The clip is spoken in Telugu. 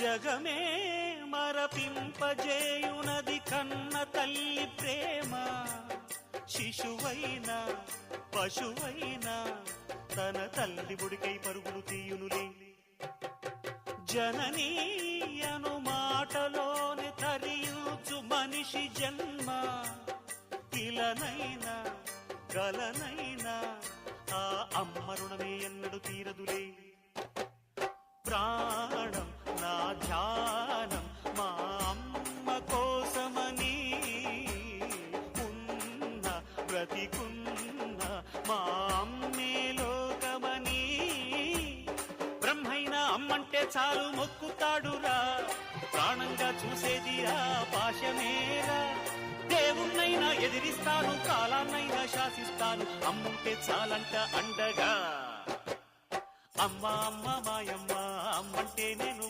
జగమే మరపింపజేయునది కన్న తల్లి ప్రేమ. శిశువైనా పశువైనా తన తల్లి బుడికై పరుగులు తీయునులే. జననీ అను మాటలోని తరియుచు మనిషి జన్మ. ఇలనైనా గలనైనా ఆ అమ్మ రుణమే ఎన్నడు తీరదులే. ప్రాణం నా ధ్యానం మా అమ్మ కోసమని, ఉన్న బ్రతికున్న మా అమ్మే లోకమని. బ్రహ్మైనా అమ్మంటే చాలు మొక్కుతాడురా, ప్రాణంగా చూసేది ఆ పాశమేరా. దేవుణ్ణైనా ఎదిరిస్తాను, కాలాన్నైనా శాసిస్తాను, అమ్ముంటే చాలంట అండగా. అమ్మ అమ్మ మాయమ్మ అమ్మంటే నేను